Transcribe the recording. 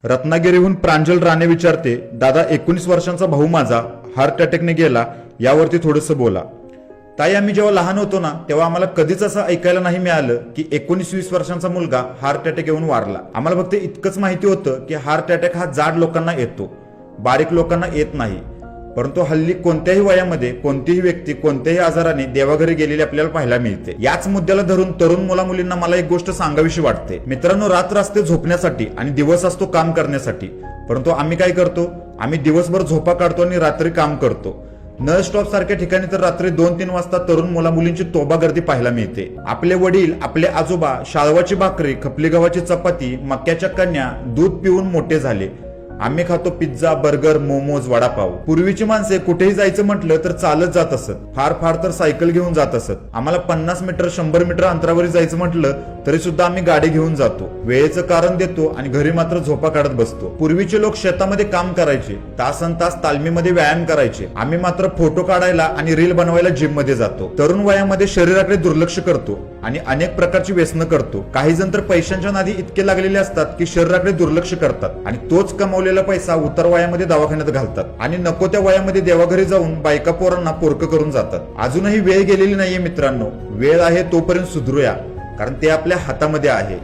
रत्नागिरीहून प्रांजल राणे विचारते, दादा 19 वर्षांचा भाऊ माझा हार्ट अटॅकने गेला, यावरती थोडंसं बोला. ताई, आम्ही जेव्हा लहान होतो ना तेव्हा आम्हाला कधीच असं ऐकायला नाही मिळालं की 19-20 वर्षांचा मुलगा हार्ट अटॅक येऊन वारला. आम्हाला फक्त इतकंच माहिती होतं की हार्ट अटॅक हा जाड लोकांना येतो, बारीक लोकांना येत नाही. परंतु हल्ली कोणत्याही वयामध्ये कोणतीही व्यक्ती कोणत्याही आजाराने देवाघरी गेलेली आपल्याला पाहायला मिळते. याच मुद्द्याला धरून तरुण मुला मुलींना मला एक गोष्ट सांगावीशी वाटते. मित्रांनो, रात्र असते झोपण्यासाठी आणि दिवस असतो काम करण्यासाठी. परंतु आम्ही काय करतो? आम्ही दिवसभर झोपा काढतो आणि रात्री काम करतो. नळ स्टॉप सारख्या ठिकाणी तर रात्री 2-3 वाजता तरुण मुला मुलींची तोबा गर्दी पाहायला मिळते. आपले वडील, आपले आजोबा शाळवाची भाकरी, खपली गव्हाची चपाती, मक्याच्या कन्या, दूध पिऊन मोठे झाले. आम्ही खातो पिझ्झा, बर्गर, मोमोज, वडापाव. पूर्वीची माणसे कुठेही जायचं म्हटलं तर चालत जात असत, फार फार तर सायकल घेऊन जात असत. आम्हाला 50 मीटर 100 मीटर अंतरावर जायचं म्हटलं तरी सुद्धा आम्ही गाडी घेऊन जातो. वेळेचं कारण देतो आणि घरी मात्र झोपा काढत बसतो. पूर्वीचे लोक शेतामध्ये काम करायचे, तासन तास तालमीमध्ये व्यायाम करायचे. आम्ही मात्र फोटो काढायला आणि रील बनवायला जिम मध्ये जातो. तरुण वयामध्ये शरीराकडे दुर्लक्ष करतो आणि अनेक प्रकारची व्यसनं करतो. काही जण तर पैशांच्या नादी इतके लागलेले असतात की शरीराकडे दुर्लक्ष करतात आणि तोच कमावलेला पैसा उतर वयामध्ये दवाखान्यात घालतात आणि नको त्या वयामध्ये देवाघरी जाऊन बायका पोरांना पोरकं करून जातात. अजूनही वेळ गेलेली नाहीये मित्रांनो. वेळ आहे तोपर्यंत सुधरूया, कारण ते आपल्या हातामध्ये आहे.